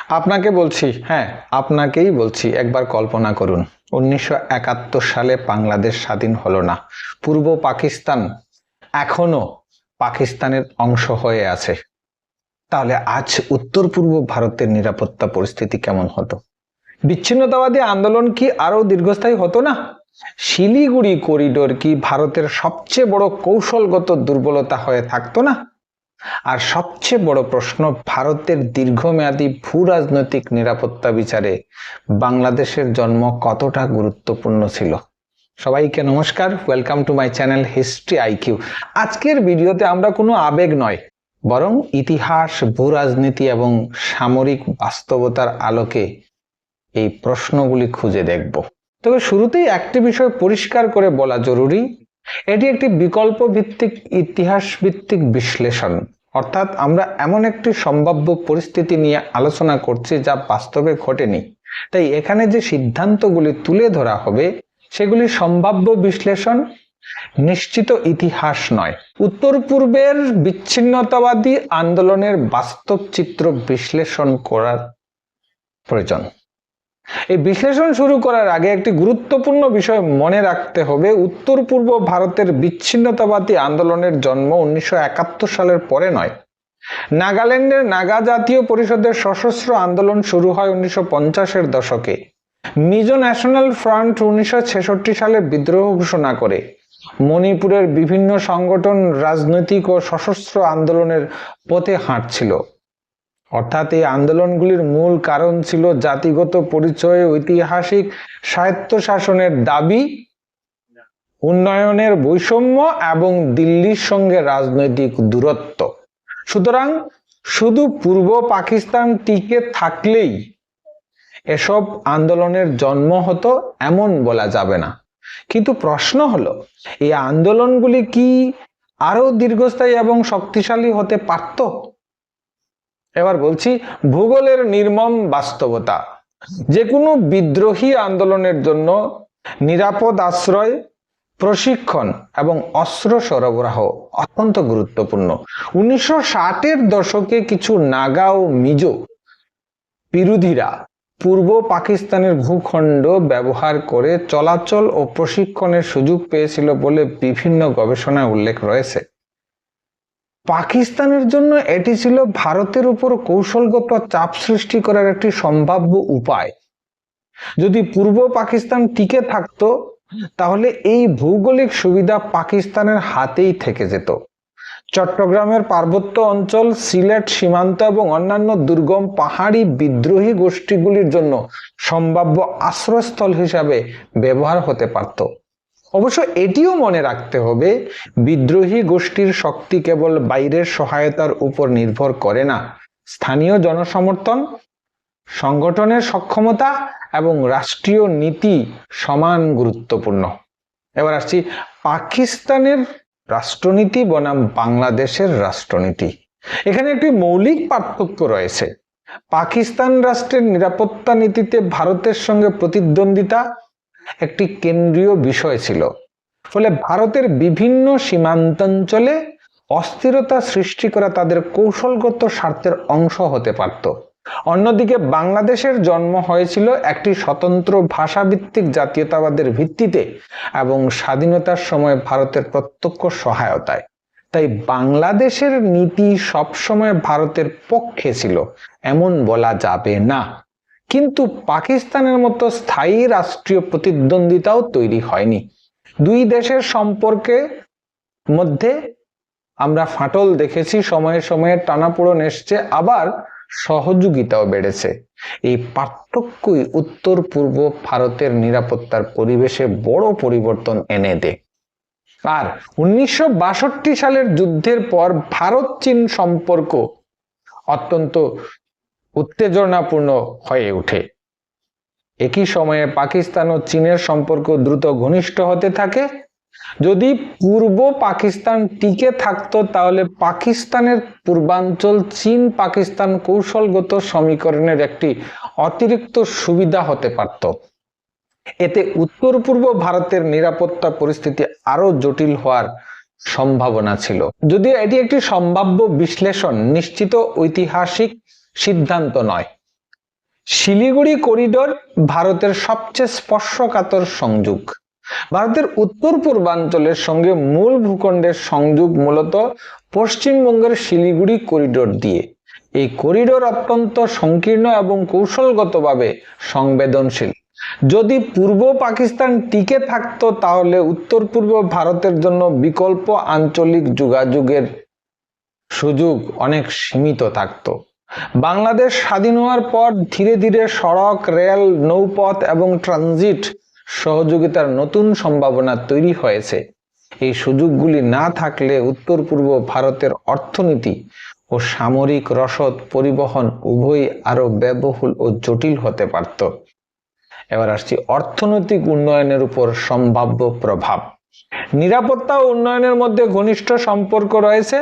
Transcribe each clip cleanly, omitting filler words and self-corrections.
আপনাকে বলছি, হ্যাঁ আপনাকেই বলছি, একবার কল্পনা করুন 1971 সালে বাংলাদেশ স্বাধীন হলো না, পূর্ব পাকিস্তান এখনো পাকিস্তানের অংশ হয়ে আছে। তাহলে আজ উত্তর পূর্ব ভারতের নিরাপত্তা পরিস্থিতি কেমন হতো? বিচ্ছিন্নতাবাদী আন্দোলন কি আরো দীর্ঘস্থায়ী হতো না? শিলিগুড়ি করিডোর কি ভারতের সবচেয়ে বড় কৌশলগত দুর্বলতা হয়ে থাকতো না? আর সবচেয়ে বড় প্রশ্ন, ভারতের দীর্ঘমেয়াদী ভূ রাজনৈতিক নিরাপত্তা বিচারে বাংলাদেশের জন্ম কতটা গুরুত্বপূর্ণ ছিল? সবাইকে নমস্কার, welcome to my channel History IQ. আজকের ভিডিওতে আমরা কোনো আবেগ নয়, বরং ইতিহাস, ভূ রাজনীতি এবং সামরিক বাস্তবতার আলোকে এই প্রশ্নগুলি খুঁজে দেখব। তবে শুরুতেই একটি বিষয় পরিষ্কার করে বলা জরুরি, এটি একটি বিকল্প ভিত্তিক ইতিহাস ভিত্তিক বিশ্লেষণ। অর্থাৎ আমরা এমন একটি সম্ভাব্য পরিস্থিতি নিয়ে আলোচনা করছি যা বাস্তবে ঘটেনি, তাই এখানে যে সিদ্ধান্তগুলি তুলে ধরা হবে সেগুলি সম্ভাব্য বিশ্লেষণ, নিশ্চিত ইতিহাস নয়। উত্তর পূর্বের বিচ্ছিন্নতাবাদী আন্দোলনের বাস্তব চিত্র বিশ্লেষণ করার প্রয়োজন। এই বিশ্লেষণ শুরু করার আগে একটি গুরুত্বপূর্ণ বিষয় মনে রাখতে হবে, উত্তর পূর্ব ভারতের বিচ্ছিন্নতাবাদী আন্দোলনের জন্ম 1971 সালের পরে নয়। নাগাল্যান্ডের নাগা জাতীয় পরিষদের সশস্ত্র আন্দোলন শুরু হয় 1950-এর দশকে। মিজো ন্যাশনাল ফ্রন্ট 1966 সালে বিদ্রোহ ঘোষণা করে। মণিপুরের বিভিন্ন সংগঠন রাজনৈতিক ও সশস্ত্র আন্দোলনের পথে হাঁটছিল। অর্থাৎ এই আন্দোলনগুলির মূল কারণ ছিল জাতিগত পরিচয়, ঐতিহাসিক স্বায়ত্তশাসনের দাবি, উন্নয়নের বৈষম্য এবং দিল্লির সঙ্গে রাজনৈতিক দূরত্ব। সুতরাং শুধু পূর্ব পাকিস্তান টিকে থাকলেই এসব আন্দোলনের জন্ম হতো এমন বলা যাবে না। কিন্তু প্রশ্ন হলো, এই আন্দোলনগুলি কি আরো দীর্ঘস্থায়ী এবং শক্তিশালী হতে পারত? এবার বলছি, ভূগোলের নির্মম বাস্তবতা। যে কোনো বিদ্রোহী আন্দোলনের জন্য নিরাপদ আশ্রয়, প্রশিক্ষণ এবং অস্ত্র সরবরাহ অত্যন্ত গুরুত্বপূর্ণ। 1960-এর দশকে কিছু নাগা ও মিজো বিরোধীরা পূর্ব পাকিস্তানের ভূখণ্ড ব্যবহার করে চলাচল ও প্রশিক্ষণের সুযোগ পেয়েছিল বলে বিভিন্ন গবেষণায় উল্লেখ রয়েছে। পাকিস্তানের জন্য এটি ছিল ভারতের উপর কৌশলগত চাপ সৃষ্টি করার একটি সম্ভাব্য উপায়। যদি পূর্ব পাকিস্তান টিকে থাকতো তাহলে এই ভৌগোলিক সুবিধা পাকিস্তানের হাতেই থেকে যেত। চট্টগ্রামের পার্বত্য অঞ্চল, সিলেট সীমান্ত এবং অন্যান্য দুর্গম পাহাড়ি বিদ্রোহী গোষ্ঠীগুলির জন্য সম্ভাব্য আশ্রয়স্থল হিসাবে ব্যবহার হতে পারত। অবশ্য এটিও মনে রাখতে হবে, বিদ্রোহী গোষ্ঠীর শক্তি কেবল বাইরের সহায়তার উপর নির্ভর করে না। স্থানীয় জনসমর্থন, সংগঠনের সক্ষমতা এবং রাষ্ট্রীয় নীতি সমান গুরুত্বপূর্ণ। এবার আসছি পাকিস্তানের রাষ্ট্রনীতি বনাম বাংলাদেশের রাষ্ট্রনীতি। এখানে একটি মৌলিক পার্থক্য রয়েছে। পাকিস্তান রাষ্ট্রের নিরাপত্তা নীতিতে ভারতের সঙ্গে প্রতিদ্বন্দ্বিতা একটি কেন্দ্রীয় বিষয় ছিল। ফলে ভারতের বিভিন্ন সীমান্তাঞ্চলে অস্থিরতা সৃষ্টি করা তাদের কৌশলগত স্বার্থের অংশ হতে পারত। অন্যদিকে বাংলাদেশের জন্ম হয়েছিল একটি স্বতন্ত্র ভাষাভিত্তিক জাতীয়তাবাদের ভিত্তিতে এবং স্বাধীনতার সময় ভারতের প্রত্যক্ষ সহায়তায়। তাই বাংলাদেশের নীতি সবসময় ভারতের পক্ষে ছিল এমন বলা যাবে না। কিন্তু পাকিস্তানের মতো স্থায়ী রাষ্ট্রীয় প্রতিদ্বন্দ্বিতাও তৈরি হয়নি। দুই দেশের সম্পর্কের মধ্যে আমরা ফাটল দেখেছি, সময়ে সময়ে টানাপোড়েন এসছে, আবার সহযোগিতাও বেড়েছে। এই পার্থক্যই উত্তর পূর্ব ভারতের নিরাপত্তার পরিবেশে বড় পরিবর্তন এনে দেয়। আর 1962 সালের যুদ্ধের পর ভারত চীন সম্পর্ক অত্যন্ত উত্তেজনাপূর্ণ হয়ে ওঠে। একই সময়ে পাকিস্তান ও চীনের সম্পর্ক দ্রুত ঘনিষ্ঠ হতে থাকে। যদি পূর্ব পাকিস্তান টিকে থাকতো তাহলে পাকিস্তানের পূর্বাঞ্চল চীন পাকিস্তান কৌশলগত সমীকরণের একটি অতিরিক্ত সুবিধা হতে পারত। এতে উত্তর পূর্ব ভারতের নিরাপত্তা পরিস্থিতি আরো জটিল হওয়ার সম্ভাবনা ছিল। যদিও এটি একটি সম্ভাব্য বিশ্লেষণ, নিশ্চিত ঐতিহাসিক সিদ্ধান্ত নয়। শিলিগুড়ি করিডোর ভারতের সবচেয়ে স্পর্শকাতর সংযোগ। ভারতের উত্তর পূর্বাঞ্চলের সঙ্গে মূল ভূখণ্ডের সংযোগ মূলত পশ্চিমবঙ্গের শিলিগুড়ি করিডোর দিয়ে। এই করিডোর অত্যন্ত সংকীর্ণ এবং কৌশলগতভাবে সংবেদনশীল। যদি পূর্ব পাকিস্তান টিকে থাকতো তাহলে উত্তর পূর্ব ভারতের জন্য বিকল্প আঞ্চলিক যোগাযোগের সুযোগ অনেক সীমিত থাকতো। বাংলাদেশ স্বাধীন হওয়ার পর ধীরে ধীরে সড়ক, রেল, নৌপথ এবং ট্রানজিট সহযোগিতার নতুন সম্ভাবনা তৈরি হয়েছে। এই সুযোগগুলি না থাকলে উত্তর পূর্ব ভারতের অর্থনীতি ও সামরিক রসদ পরিবহন উভয়ই আরো ব্যয়বহুল ও জটিল হতে পারত। এবার আসছি অর্থনৈতিক উন্নয়নের উপর সম্ভাব্য প্রভাব। নিরাপত্তা ও উন্নয়নের মধ্যে ঘনিষ্ঠ সম্পর্ক রয়েছে।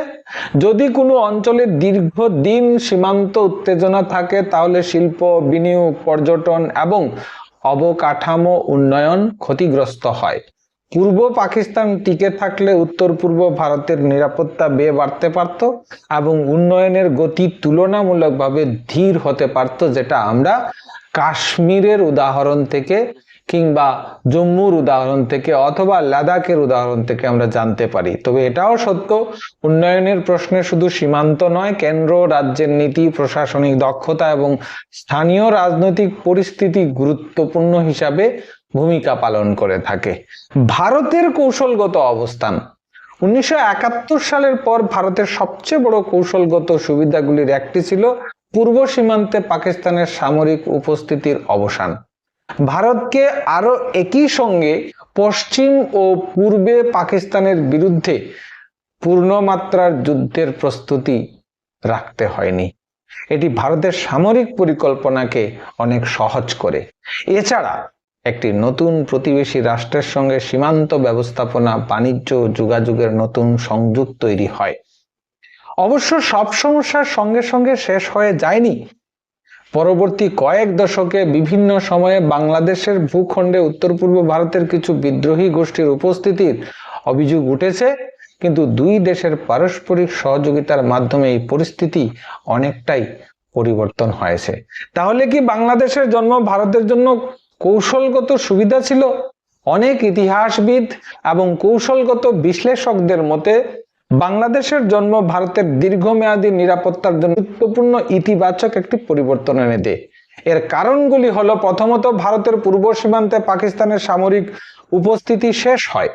যদি কোনো অঞ্চলে দীর্ঘদিন সীমান্ত উত্তেজনা থাকে তাহলে শিল্প, বিনিয়োগ, পর্যটন এবং অবকাঠামো উন্নয়ন ক্ষতিগ্রস্ত হয়। পূর্ব পাকিস্তান টিকে থাকলে উত্তর পূর্ব ভারতের নিরাপত্তা ব্যয় বাড়তে পারত এবং উন্নয়নের গতি তুলনামূলকভাবে ধীর হতে পারত, যেটা আমরা কাশ্মীরের উদাহরণ থেকে কিংবা জম্মুর উদাহরণ থেকে অথবা লাদাখের উদাহরণ থেকে আমরা জানতে পারি। তবে এটাও সত্য, উন্নয়নের প্রশ্নে শুধু সীমান্ত নয়, কেন্দ্র, রাজ্যের নীতি, প্রশাসনিক দক্ষতা এবং স্থানীয় রাজনৈতিক পরিস্থিতি গুরুত্বপূর্ণ হিসাবে ভূমিকা পালন করে থাকে। ভারতের কৌশলগত অবস্থান। 1971 সালের পর ভারতের সবচেয়ে বড় কৌশলগত সুবিধাগুলির একটি ছিল পূর্ব সীমান্তে পাকিস্তানের সামরিক উপস্থিতির অবসান। ভারতকে আরো একই সঙ্গে পশ্চিম ও পূর্বে পাকিস্তানের বিরুদ্ধে পূর্ণমাত্রার যুদ্ধের প্রস্তুতি রাখতে হয়নি। এটি ভারতের সামরিক পরিকল্পনাকে অনেক সহজ করে। এছাড়া একটি নতুন প্রতিবেশী রাষ্ট্রের সঙ্গে সীমান্ত ব্যবস্থাপনা, বাণিজ্য ও যোগাযোগের নতুন সংযোগ তৈরি হয়। অবশ্য সব সমস্যার সঙ্গে সঙ্গে শেষ হয়ে যায়নি। পরবর্তী কয়েক দশকে বিভিন্ন সময়ে বাংলাদেশের ভূখণ্ডে উত্তর পূর্ব ভারতের কিছু বিদ্রোহী গোষ্ঠীর উপস্থিতির অভিযোগ উঠেছে, কিন্তু দুই দেশের পারস্পরিক সহযোগিতার মাধ্যমে এই পরিস্থিতি অনেকটাই পরিবর্তন হয়েছে। তাহলে কি বাংলাদেশের জন্ম ভারতের জন্য কৌশলগত সুবিধা ছিল? অনেক ইতিহাসবিদ এবং কৌশলগত বিশ্লেষকদের মতে বাংলাদেশের জন্ম ভারতের দীর্ঘমেয়াদী নিরাপত্তার জন্য গুরুত্বপূর্ণ ইতিবাচক একটি পরিবর্তন এনে দেয়। এর কারণগুলি হলো, প্রথমত ভারতের পূর্ব সীমান্তে পাকিস্তানের সামরিক উপস্থিতি শেষ হয়।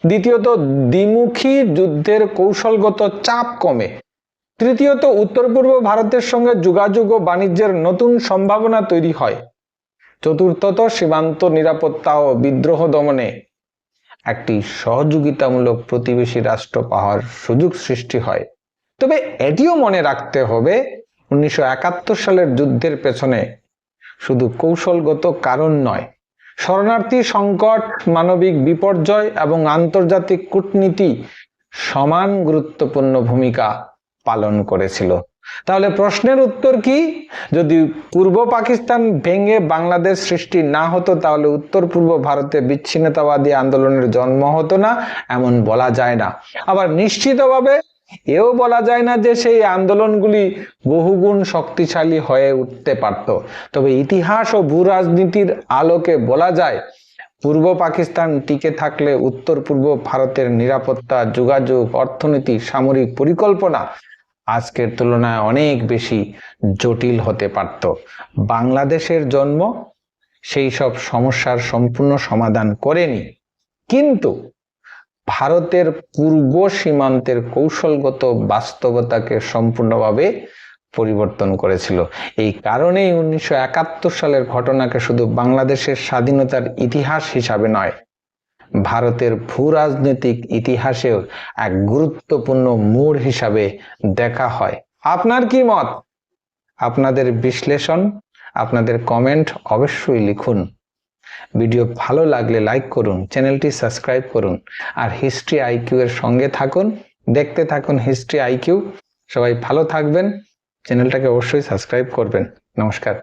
দ্বিতীয়ত দ্বিমুখী যুদ্ধের কৌশলগত চাপ কমে। তৃতীয়ত উত্তর পূর্ব ভারতের সঙ্গে যোগাযোগ ও বাণিজ্যের নতুন সম্ভাবনা তৈরি হয়। চতুর্থত সীমান্ত নিরাপত্তা ও বিদ্রোহ দমনে একটি সহযোগিতামূলক প্রতিবেশী রাষ্ট্র পাওয়ার সুযোগ সৃষ্টি হয়। তবে এটিও মনে রাখতে হবে, 1971 সালের যুদ্ধের পেছনে শুধু কৌশলগত কারণ নয়, শরণার্থী সংকট, মানবিক বিপর্যয় এবং আন্তর্জাতিক কূটনীতি সমান গুরুত্বপূর্ণ ভূমিকা পালন করেছিল। তাহলে প্রশ্নের উত্তর কি? যদি পূর্ব পাকিস্তান ভেঙে বাংলাদেশ সৃষ্টি না হতো তাহলে উত্তর পূর্ব ভারতে বিচ্ছিন্নতাবাদী আন্দোলনের জন্ম হতো না, এমন বলা যায় না। আবার নিশ্চিতভাবে এও বলা যায় না যে সেই আন্দোলনগুলি বহুগুণ শক্তিশালী হয়ে উঠতে পারত। তবে ইতিহাস ও ভূরাজনীতির আলোকে বলা যায়, পূর্ব পাকিস্তান টিকে থাকলে উত্তর পূর্ব ভারতের নিরাপত্তা, যোগাযোগ, অর্থনীতি, সামরিক পরিকল্পনা আজকের তুলনায় অনেক বেশি জটিল হতে পারত। বাংলাদেশের জন্ম সেই সব সমস্যার সম্পূর্ণ সমাধান করেনি, কিন্তু ভারতের পূর্ব সীমান্তের কৌশলগত বাস্তবতাকে সম্পূর্ণভাবে পরিবর্তন করেছিল। এই কারণেই 1971 সালের ঘটনাকে শুধু বাংলাদেশের স্বাধীনতার ইতিহাস হিসাবে নয়, ভারতের ভূরাজনৈতিক ইতিহাসেও এক গুরুত্বপূর্ণ মোড় হিসাবে দেখা হয়। আপনার কি মত? আপনাদের বিশ্লেষণ, আপনাদের কমেন্ট অবশ্যই লিখুন। ভিডিও ভালো লাগলে লাইক করুন, চ্যানেলটি সাবস্ক্রাইব করুন, আর হিস্ট্রি আইকিউ এর সঙ্গে থাকুন, দেখতে থাকুন হিস্ট্রি আইকিউ। সবাই ভালো থাকবেন, চ্যানেলটাকে অবশ্যই সাবস্ক্রাইব করবেন। নমস্কার।